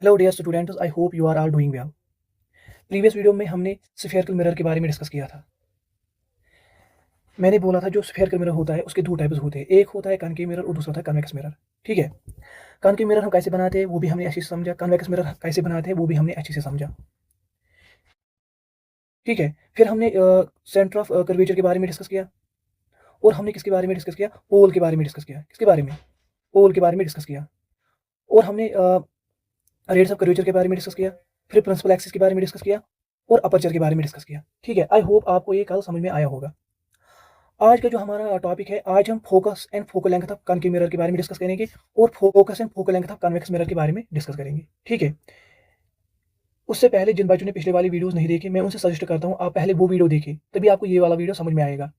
Hello dear students, I hope you are all doing well. Previous video में हमने spherical mirror के बारे में डिस्कस किया था। मैंने बोला था जो स्फेरिकल मिरर होता है उसके दो टाइप्स होते हैं, एक होता है कॉनकेव मिरर और दूसरा होता है कन्वेक्स मिरर। ठीक है, कॉनकेव मिरर हम कैसे बनाते हैं वो भी हमने अच्छे से समझा, कन्वेक्स मिरर कैसे बनाते हैं वो भी हमने अच्छे से समझा। ठीक है, फिर हमने सेंटर ऑफ कर्वेचर के बारे में डिस्कस किया और हमने किसके बारे में डिस्कस किया, पोल के बारे में डिस्कस किया। किसके बारे में? पोल के बारे में डिस्कस किया। और हमने रेट्स ऑफ कर्वेचर के बारे में डिस्कस किया, फिर प्रिंसिपल एक्सिस के बारे में डिस्कस किया और अपर्चर के बारे में डिस्कस किया। ठीक है, आई होप आपको ये कल समझ में आया होगा। आज का जो हमारा टॉपिक है, आज हम focus and focal length of concave mirror के बारे में डिस्कस करेंगे और focus and focal length of convex mirror के बारे में डिस्कस करेंगे। ठीक है, उससे पहले जिन बच्चों ने पिछले वाली वीडियोस नहीं देखी, मैं उनसे सजेस्ट करता हूँ आप पहले वो वीडियो देखिए, तभी आपको ये वाला वीडियो समझ में आएगा।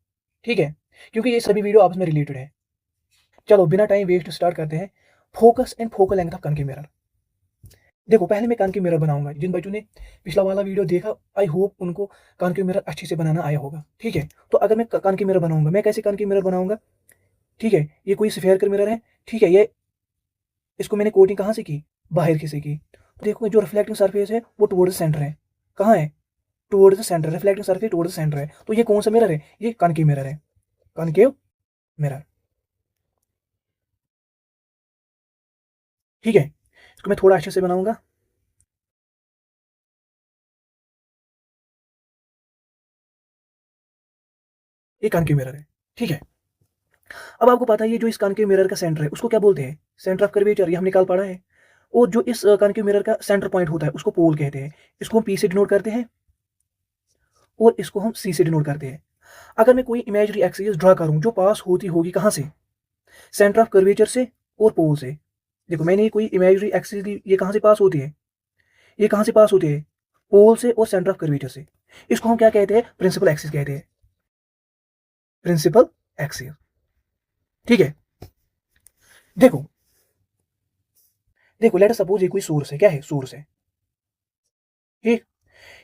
ठीक है, क्योंकि ये सभी वीडियो आपस में रिलेटेड है। चलो बिना टाइम वेस्ट स्टार्ट करते हैं। Focus and focal length of concave mirror. देखो, पहले मैं कॉनकेव मिरर बनाऊंगा। जिन बच्चों ने पिछला वाला वीडियो देखा, आई होप उनको कॉनकेव मिरर अच्छे से बनाना आया होगा। ठीक है, तो अगर मैं कॉनकेव मिरर बनाऊंगा, मैं कैसे कॉनकेव मिरर बनाऊंगा? ठीक है, ये कोई स्फेरिकल मिरर है। ठीक है, ये इसको मैंने कोटिंग कहाँ से की? बाहर की से की। तो देखो जो रिफ्लेक्टिंग सरफेस है वो टुवर्ड्स सेंटर है। कहाँ है? Towards centre. Reflecting surface towards centre है। तो ये कौन सा मिरर है? ये कॉनकेव मिरर है। Concave mirror. ठीक है, इसको मैं थोड़ा अच्छे से बनाऊंगा। ये कॉनकेव मिरर है। ठीक है, अब आपको पता है ये जो इस कॉनकेव मिरर का सेंटर है उसको क्या बोलते हैं? Centre of curvature. ये हमने कल पढ़ा है। और जो इस कॉनकेव मिरर का सेंटर पॉइंट होता है उसको पोल कहते हैं। इसको हम पी से डिनोट करते हैं और इसको हम सी से डिनोट करते हैं। अगर मैं कोई इमेजिनरी एक्सिस ड्रा करूं जो पास होती होगी कहां से? सेंटर ऑफ कर्वेचर से और पोल से। देखो, मैंने कोई इमेजिनरी एक्सिस ली, ये कहां से पास होती है? ये कहां से पास होती है? पोल से और सेंटर ऑफ कर्वेचर से। इसको हम क्या कहते हैं? प्रिंसिपल एक्सिस कहते हैं। Principal axis. ठीक है, देखो देखो लेट अस सपोज ये कोई सोर्स है। क्या है? सोर्स है। ठीक,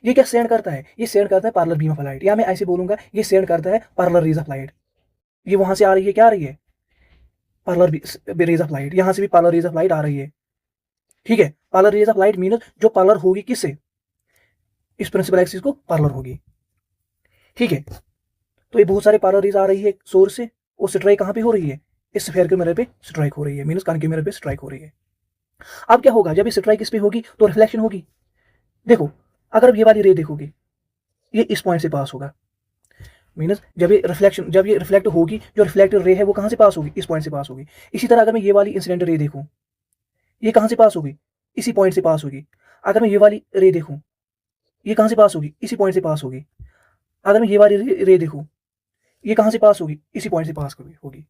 ये क्या सेंड करता है? ये सेंड करता है पार्लर बीम ऑफ लाइट, या मैं ऐसे बोलूंगा ये सेंड करता है पार्लर रेज ऑफ लाइट। ये वहां से आ रही है, क्या आ रही है? Parallel rays of light. यहां से भी पार्लर रेज ऑफ लाइट आ रही है। ठीक है, parallel rays of light mean जो पार्लर होगी किससे? इस प्रिंसिपल एक्सिस को पार्लर होगी। ठीक है, तो ये बहुत सारे पार्लर रेज आ रही है सोर्स से और स्ट्राइक कहां पे हो रही है? इस स्फेयर के मिरर पे स्ट्राइक हो रही है, मीन कॉनकेव मिरर पे स्ट्राइक हो रही है। अब क्या होगा? जब ये स्ट्राइक इस पे होगी तो रिफ्लेक्शन होगी। देखो, अगर अब ये वाली रे देखोगे, ये इस पॉइंट से पास होगा। मीनस जब ये रिफ्लेक्ट होगी, जो रिफ्लेक्टेड रे है वो कहां से पास होगी? इस पॉइंट से पास होगी। इसी तरह अगर मैं ये वाली इंसिडेंट रे देखूं, ये कहां से पास होगी? इसी पॉइंट से पास होगी। अगर मैं ये वाली रे देखूं, ये कहां से पास होगी? इसी पॉइंट से पास होगी। अगर मैं ये वाली रे देखूं, ये कहां से पास होगी? इसी पॉइंट से पास होगी।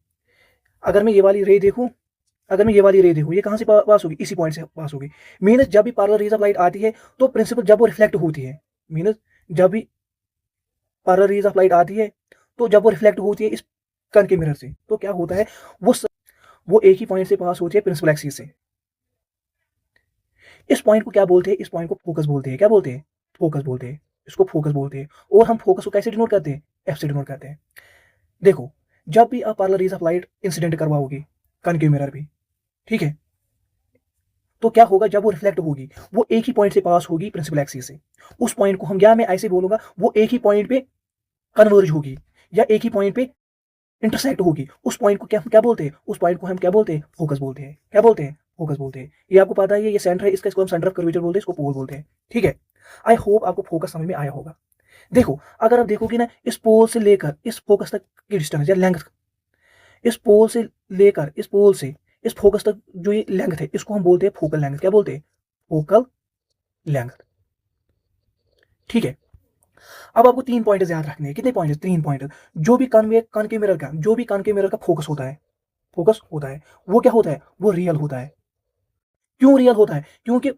अगर मैं ये वाली रे देखूं, ये कहां से पास होगी? इसी पॉइंट से पास होगी। मीनस जब भी पार्लर रेज ऑफ लाइट आती है तो प्रिंसिपल जब वो रिफ्लेक्ट होती है, मीनस जब भी पार्लर रेज ऑफ लाइट आती है तो जब वो रिफ्लेक्ट होती है इस कण के मिरर से, तो क्या होता है? वो वो एक ही पॉइंट से पास होती है, प्रिंसिपल एक्सिस से। इस पॉइंट को क्या बोलते हैं? इस पॉइंट को फोकस बोलते हैं। क्या बोलते हैं? फोकस बोलते हैं। इसको फोकस बोलते हैं। और हम फोकस को कैसे डिनोट करते हैं? एफ से डिनोट करते हैं। देखो, जब भी आप parallel rays of light incident करवाओगे कॉनकेव मिरर भी, ठीक है, तो क्या होगा? जब वो रिफ्लेक्ट होगी वो एक ही पॉइंट से पास होगी, प्रिंसिपल एक्सिस से। उस पॉइंट को हम, या मैं ऐसे बोलूंगा, वो एक ही पॉइंट पे कन्वर्ज होगी या एक ही पॉइंट पे इंटरसेक्ट होगी। उस पॉइंट को क्या क्या बोलते हैं? उस पॉइंट को हम क्या बोलते हैं? फोकस बोलते हैं। क्या बोलते हैं? फोकस बोलते हैं। ये आपको पता है, ये सेंटर है इसका, इसको हम सेंटर ऑफ कर्वेचर बोलते हैं, इसको पोल बोलते हैं। ठीक है, आई होप आपको फोकस समझ में आया होगा। देखो, अगर आप देखोगे ना, इस पोल से लेकर इस फोकस तक की डिस्टेंस या लेंथ, इस पोल से लेकर इस पोल से इस फोकस तक जो ये लेंथ है, इसको हम बोलते हैं फोकल लेंथ। क्या बोलते हैं? Focal length. ठीक है, अब आपको 3 पॉइंट याद रखने हैं। कितने पॉइंट? 3 पॉइंट। जो भी कॉनकेव मिरर का फोकस होता है, वो क्या होता है? वो रियल होता है। क्यों रियल होता है? क्योंकि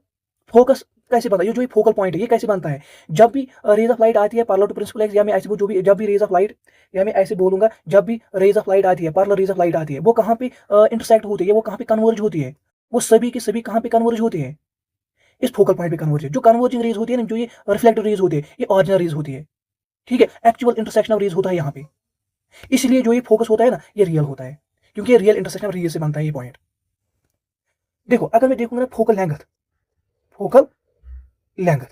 फोकस कैसे बनता है? ये जो फोकल पॉइंट है ये कैसे बनता है? जब भी रेज ऑफ लाइट आती है पार्लर टू प्रिंसिपल एक्स, या मैं ऐसे जो भी जब भी रेज ऑफ लाइट, या मैं ऐसे बोलूंगा, जब भी रेज ऑफ लाइट आती है, पार्लर रेज ऑफ लाइट आती है, वो कहाँ पे इंटरसेक्ट होती है? वो कहाँ पे कन्वर्ज होती है? वो सभी की सभी कहाँ पे कन्वर्ज होती है? इस फोकल पॉइंट पे कन्वर्ज है। जो कन्वर्जिंग रेज होती है ना, जो ये रिफ्लेक्टिव रेज होती है, ये ऑरिजिनल रेज होती है। ठीक है, एक्चुअल इंटरसेक्शन ऑफ रेज होता है यहाँ पे। इसलिए जो ये फोकस होता है ना, ये रियल होता है, क्योंकि ये रियल इंटरसेक्शन ऑफ रेज से बनता है ये पॉइंट। देखो, अगर मैं देखूंगा ना फोकल लेंथ, फोकल लेंथ।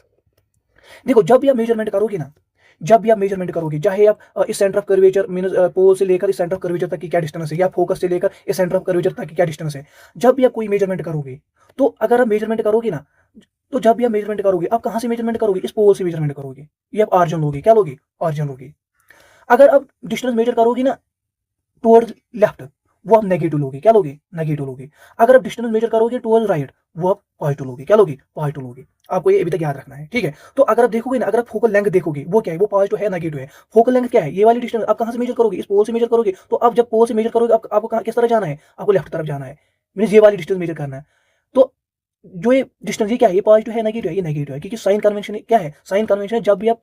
देखो जब भी आप मेजरमेंट करोगे ना, जब भी आप मेजरमेंट करोगे, चाहे आप इस सेंटर ऑफ कर्वेचर मीन पोल से लेकर इस सेंटर ऑफ कर्वेचर तक की क्या डिस्टेंस है, या फोकस से लेकर इस सेंटर ऑफ कर्वेचर तक की क्या डिस्टेंस है, जब भी आप कोई मेजरमेंट करोगे, तो अगर आप मेजरमेंट करोगे ना, तो जब भी आप मेजरमेंट करोगे, आप कहां से मेजरमेंट करोगे, इस पोल से मेजरमेंट करोगे, ये आप ऑरिजिन लोगे, क्या लोगे, ऑरिजिन लोगे। अगर आप डिस्टेंस मेजर करोगे ना टुवर्ड लेफ्ट, वो आप नेगेटिव लोगे, क्या लोगे, नेगेटिव लोगे। अगर आप डिस्टेंस मेजर करोगे टुवर्ड राइट, वो आप पॉजिटिव लोगे, क्या लोगे, पॉजिटिव लोगे। आपको ये अभी तक याद रखना है, ठीक है। तो अगर आप देखोगे ना, अगर आप फोकल लेंथ देखोगे, वो क्या है, वो पॉजिटिव है, नेगेटिव है। फोकल लेंथ क्या है, ये वाली डिस्टेंस आप कहां से मेजर करोगे, इस पोल से मेजर करोगे। तो अब जब पोल से मेजर करोगे, आपको किस तरह जाना है, आपको लेफ्ट तरफ जाना है, मीन ये वाली डिस्टेंस मेजर करना है। तो जो ये डिस्टेंस, ये क्या है, ये पॉजिटिव है, नेगेटिव है, ये नेगेटिव है, क्योंकि साइन कन्वेंशन क्या है, साइन कन्वेंशन जब भी आप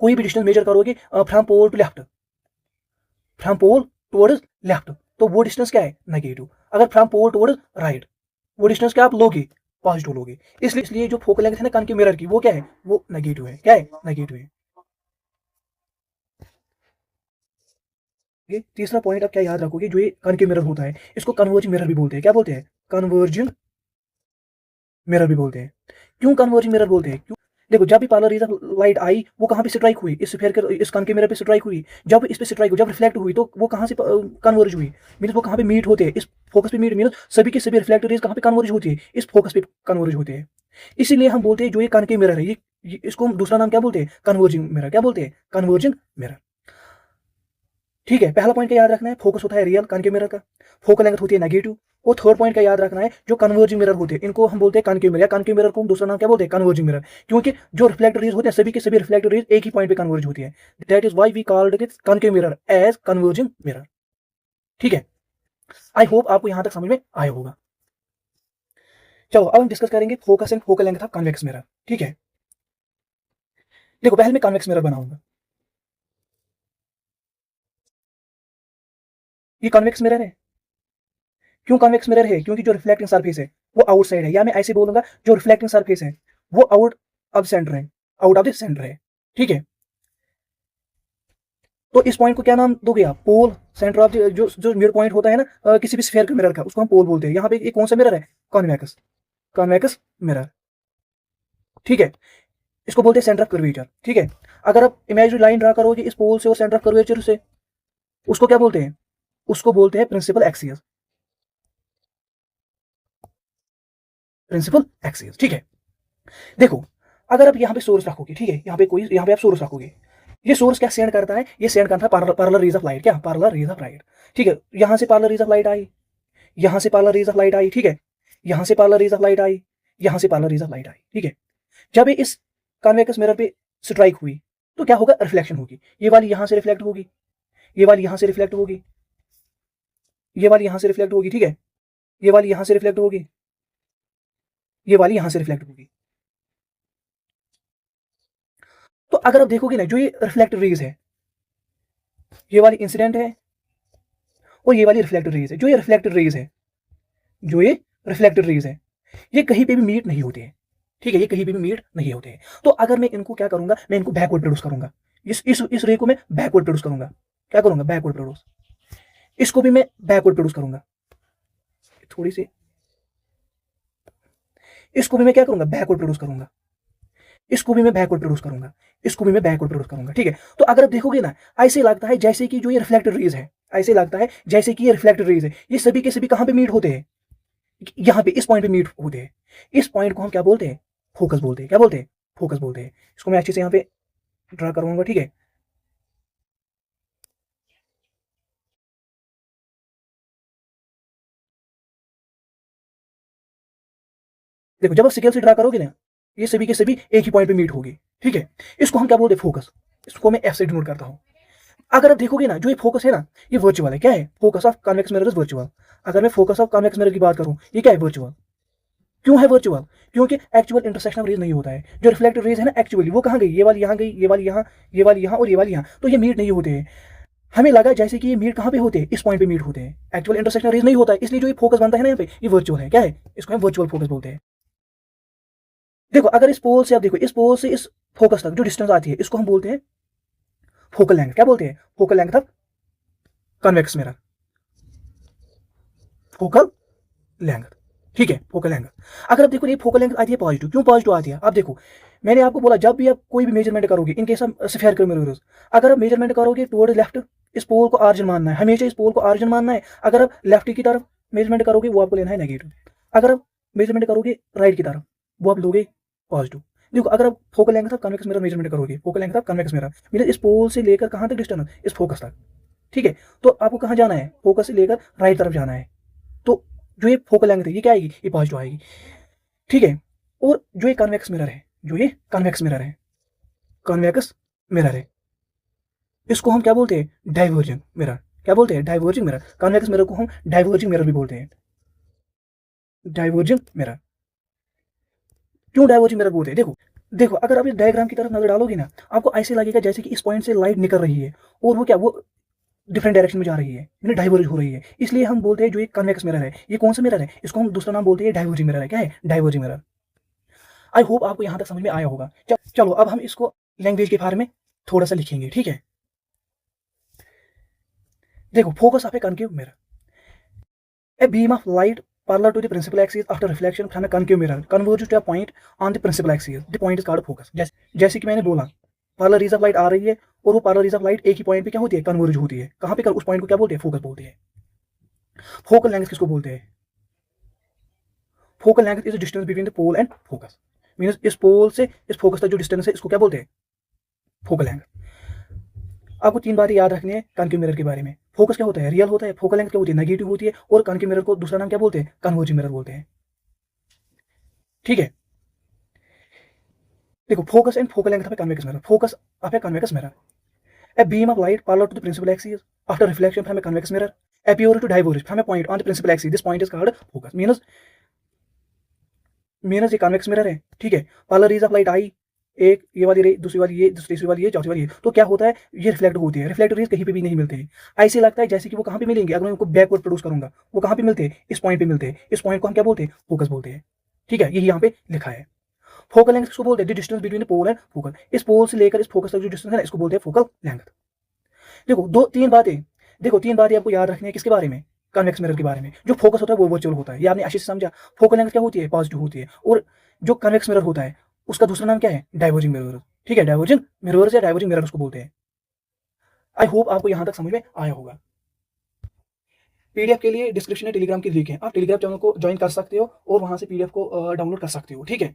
कोई भी डिस्टेंस मेजर करोगे from pole to left, from pole towards left, तो वो डिस्टेंस क्या है, नेगेटिव। अगर फ्रॉम पोल टुवर्ड्स राइट, वो डिस्टेंस क्या आप लोगे, पॉजिटिव लोगे। इसलिए जो फोकल लेंथ है ना कनकेव मिरर की, वो क्या है, वो नेगेटिव है, क्या है, नेगेटिव है। ये तीसरा पॉइंट आप क्या याद रखोगे, जो ये कनकेव मिरर होता है, इसको कन्वर्जिंग मिरर भी बोलते हैं, क्या बोलते हैं, कन्वर्जिंग मिरर भी बोलते हैं। क्यों कन्वर्जिंग मिरर बोलते हैं, क्यों, देखो जब भी पार्लर रेज ऑफ लाइट आई, वो कहां पे स्ट्राइक हुई, इस स्फीयर के, इस कनकेव मिरर पे स्ट्राइक हुई। जब इस पे स्ट्राइक हुई, जब रिफ्लेक्ट हुई, तो वो कहां से कन्वर्ज हुई, मींस वो कहां पे मीट होते हैं, इस फोकस पे मीट, मींस सभी के सभी रिफ्लेक्टेड रेज कहां पे कन्वर्ज होती है, इस फोकस पे कन्वर्ज होते हैं। इसीलिए हम बोलते हैं जो ये कनकेव मिरर है, ये इसको हम दूसरा नाम क्या बोलते हैं, कन्वर्जिंग मिरर, क्या बोलते हैं, कन्वर्जिंग मिरर। ठीक है, पहला पॉइंट क्या याद रखना है, फोकस होता है रियल कनकेव मिरर का, फोकल लेंथ होती है नेगेटिव। और थर्ड पॉइंट का याद रखना है, जो कन्वर्जिंग मिरर होते हैं, इनको हम बोलते हैं कनकेव मिरर, या कनकेव मिरर को हम दूसरा नाम क्या बोलते हैं, कन्वर्जिंग मिरर। क्योंकि जो रिफ्लेक्टेड रेज होते हैं, सभी के सभी रिफ्लेक्टेड रेज एक ही पॉइंट पे कन्वर्ज होती है। That is why we called it concave mirror as converging mirror. ठीक है, आई होप आपको यहां तक समझ में आया होगा। चलो अब हम डिस्कस करेंगे focus and focal length of convex mirror. ठीक है, देखो पहले मैं कन्वेक्स मिरर बनाऊंगा। ये कन्वेक्स मिरर है। क्यों कन्वेक्स मिरर है, क्योंकि जो रिफ्लेक्टिंग सरफेस है वो आउटसाइड है, या मैं ऐसे बोलूंगा, जो रिफ्लेक्टिंग सरफेस है वो आउट ऑफ सेंटर है, आउट ऑफ द सेंटर है। ठीक है, तो इस पॉइंट को क्या नाम दोगे आप, पोल, सेंटर ऑफ जो जो मिरर पॉइंट होता है ना किसी भी स्फीयर के मिरर का, उसको हम पोल बोलते हैं। यहाँ पे एक कौन सा मिरर है, कॉन्वेक्स, कॉन्वेक्स मिरर। ठीक है, इसको बोलते हैं सेंटर ऑफ कर्वेचर। ठीक है, अगर आप इमेजिनरी लाइन ड्रा करोगे इस पोल से और सेंटर ऑफ कर्वेचर से, उसको क्या बोलते हैं, उसको बोलते हैं प्रिंसिपल एक्सिस, प्रिंसिपल एक्सिस। ठीक है, देखो अगर आप यहाँ पे सोर्स रखोगे, ठीक है, यहाँ पे आप सोर्स रखोगे, ये सोर्स क्या सेंड करता है, ये सेंड करता है पार्लर रेज ऑफ लाइट, क्या पार्लर रेज ऑफ लाइट। ठीक है, यहाँ से पार्लर रेज ऑफ लाइट आई, यहाँ से पार्लर रेज ऑफ लाइट आई, ठीक है, यहाँ से पार्लर रेज ऑफ लाइट आई, यहाँ से पार्लर रेज ऑफ लाइट आई। ठीक है, जब ये इस कॉन्वेक्स मिरर पे स्ट्राइक हुई, तो क्या होगा, रिफ्लेक्शन होगी। ये वाली यहाँ से रिफ्लेक्ट होगी, ये वाली यहाँ से रिफ्लेक्ट होगी, ये वाली यहाँ से रिफ्लेक्ट होगी। ठीक है, ये वाली यहाँ से रिफ्लेक्ट होगी, ये वाली यहाँ से रिफ्लेक्ट होगी। तो अगर आप देखोगे ना, जो ये रिफ्लेक्टेड रेज है, ये वाली इंसिडेंट है और ये वाली रिफ्लेक्टेड रेज है। जो ये रिफ्लेक्टेड रेज है, जो ये रिफ्लेक्टेड रेज है, ये कहीं पे भी मीट नहीं होते हैं। ठीक है, ये कहीं पे भी मीट नहीं होते हैं। तो अगर मैं इनको क्या करूंगा, मैं इनको बैकवर्ड प्रोड्यूस करूंगा, इस रे को मैं बैकवर्ड प्रोड्यूस करूंगा, क्या करूंगा, बैकवर्ड प्रोड्यूस। इसको भी मैं बैकवर्ड प्रोड्यूस करूंगा, थोड़ी सी, इसको भी मैं क्या करूंगा, बैकवर्ड प्रोड्यूस करूंगा, इसको भी मैं बैकवर्ड प्रोड्यूस करूंगा, इसको भी मैं बैकवर्ड प्रोड्यूस करूंगा। ठीक है, तो अगर आप देखोगे ना, ऐसे लगता है जैसे कि जो ये रिफ्लेक्टेड रेज है, ऐसे लगता है जैसे कि ये रिफ्लेक्टेड रेज है, ये सभी के सभी कहां पे मीट होते हैं, यहाँ पे इस पॉइंट पे मीट होते हैं। इस पॉइंट को हम क्या बोलते हैं, फोकस बोलते हैं, क्या बोलते हैं, फोकस बोलते हैं। इसको मैं अच्छे से यहाँ पे ड्रा करूंगा। ठीक है, देखो जब आप स्केल से ड्रा करोगे ना, ये सभी के सभी एक ही पॉइंट पे मीट होगी। ठीक है, इसको हम क्या बोलते हैं, फोकस। इसको मैं एफ से डिनोट करता हूँ। अगर आप देखोगे ना, जो ये फोकस है ना, ये वर्चुअल है, क्या है, focus of convex mirror is virtual. अगर मैं फोकस ऑफ कॉन्वेक्स मिरर की बात करूं, ये क्या है, वर्चुअल। क्यों है वर्चुअल, क्योंकि एक्चुअल इंटरसेक्शन ऑफ रेज नहीं होता है। जो रिफ्लेक्टेड रेज है ना, एक्चुअली वो कहाँ गई, ये वाली यहाँ गई, ये वाली यहाँ, ये वाली यहाँ और ये वाली यहाँ, तो ये मीट नहीं होते हैं। हमें लगा जैसे कि ये मीट कहाँ पे होते हैं, इस पॉइंट पे मीट होते हैं। एक्चुअल इंटरसेक्शन रेज नहीं होता है, इसलिए जो ये फोकस बनता है ना यहाँ पे, ये वर्चुअल है, क्या है, इसको हम वर्चुअल फोकस बोलते हैं। देखो अगर इस पोल से आप देखो, इस पोल से इस फोकस तक जो डिस्टेंस आती है, इसको हम बोलते हैं फोकल लेंथ, क्या बोलते हैं, focal length of convex mirror, focal length. ठीक है, फोकल लेंथ। अगर आप देखो ये फोकल लेंथ आती है पॉजिटिव, क्यों पॉजिटिव आती है? आप देखो, मैंने आपको बोला जब भी आप कोई भी मेजरमेंट करोगे in case of spherical mirrors, अगर आप मेजरमेंट करोगे टुवर्ड लेफ्ट, इस पोल को ऑरिजिन मानना है, हमेशा इस पोल को ऑरिजिन मानना है। अगर आप लेफ्ट की तरफ मेजरमेंट करोगे वो आपको लेना है नेगेटिव, अगर आप मेजरमेंट करोगे राइट की तरफ वो आप लोगे पॉजिटिव। देखो, अगर आप focal length of convex mirror measurement करोगे, focal length of convex mirror mean इस पोल से लेकर कहां तक डिस्टेंस, इस फोकस तक, ठीक है। तो आपको कहां जाना है? फोकस से लेकर राइट तरफ जाना है। तो जो ये फोकल लेंथ है ये क्या आएगी? ये पॉजिटिव आएगी, ठीक है। और जो ये कन्वेक्स मिरर है, जो ये कन्वेक्स मिरर है, कन्वेक्स मिरर है, इसको हम क्या बोलते हैं? Diverging mirror. क्या बोलते हैं? Diverging mirror. कन्वेक्स मिरर को हम डाइवर्जिंग मिरर भी बोलते हैं, डाइवर्जिंग मिरर। क्यों डाइवर्जिंग मिरर बोलते हैं? देखो देखो, अगर आप इस डायग्राम की तरफ नजर डालोगे ना, आपको ऐसे लगेगा जैसे कि इस पॉइंट से लाइट निकल रही है और वो क्या, वो डिफरेंट डायरेक्शन में जा रही है, यानी डाइवर्ज हो रही है। इसलिए हम बोलते हैं जो ये कन्वेक्स मिरर है, ये कौन सा मिरर है? इसको हम दूसरा नाम बोलते हैं डाइवर्जिंग मिरर है। क्या है? Diverging mirror. आई होप आपको यहां तक समझ में आया होगा। चलो अब हम इसको लैंग्वेज के बारे में थोड़ा सा लिखेंगे, ठीक है। देखो, focus of A concave mirror, a beam of light parallel to the principal axis after reflection from a concave mirror converges to a point on the principal axis, the point is called focus। जैसे कि मैंने बोला, parallel rays of light आ रही है और वो parallel rays of light एक ही point पे क्या होती है? कन्वर्ज होती है। कहां पे? उस पॉइंट को क्या बोलते हैं? फोकस बोलते हैं। फोकल लेंथ किसको बोलते हैं? Focal length is distance between the pole and focus, means इस पोल से इस फोकस तक जो डिस्टेंस है इसको क्या बोलते हैं? Focal length. आपको तीन बातें याद रखनी है कनकेव मिरर के बारे में। फोकस क्या होता है? रियल होता है। फोकल लेंथ क्या होती है? नेगेटिव होती है। और कनकेव मिरर को दूसरा नाम क्या बोलते हैं? कन्वर्जिंग मिरर बोलते हैं, ठीक है। देखो, focus and focal length of a convex mirror, focus of a convex mirror, a beam of light parallel to the principal axis after reflection from a convex mirror appear to diverge from a point on the principal axis, this point is called focus। मीनस ये convex mirror है, ठीक है। Parallel rays of light आई, एक ये वाली रे, दूसरी वाली ये, तीसरी वाली ये, चौथी वाली ये, तो क्या होता है? ये रिफ्लेक्ट होती है। रिफ्लेक्ट रेज कहीं पे भी नहीं मिलते हैं। ऐसे लगता है जैसे कि वो कहां पे मिलेंगे? अगर मैं उनको बैकवर्ड प्रोड्यूस करूंगा, वो कहां पे मिलते हैं? इस पॉइंट पे मिलते हैं। इस पॉइंट को हम क्या बोलते हैं? फोकस बोलते हैं, ठीक है। यही यहाँ पे लिखा है। फोकल लेंथ किसको बोलते हैं? Distance between the pole and focal, इस पोल से लेकर इस फोकस तक जो डिस्टेंस है ना, इसको बोलते हैं फोकल लेंथ। देखो, तीन बातें आपको याद रखनी है किसके बारे में? कन्वेक्स मिरर के बारे में। जो फोकस होता है वो वर्चुअल होता है, ये आपने अच्छे से समझा। फोकल लेंथ क्या होती है? पॉजिटिव होती है। और जो कन्वेक्स मिरर होता है उसका दूसरा नाम क्या है? डाइवर्जिंग मिरर, ठीक है। डाइवर्जिंग मिरर या डाइवर्जिंग मिरर उसको बोलते हैं। आई होप आपको यहां तक समझ में आया होगा। पीडीएफ के लिए डिस्क्रिप्शन में टेलीग्राम की लिंक है, आप टेलीग्राम चैनल को ज्वाइन कर सकते हो और वहां से पीडीएफ को डाउनलोड कर सकते हो, ठीक है।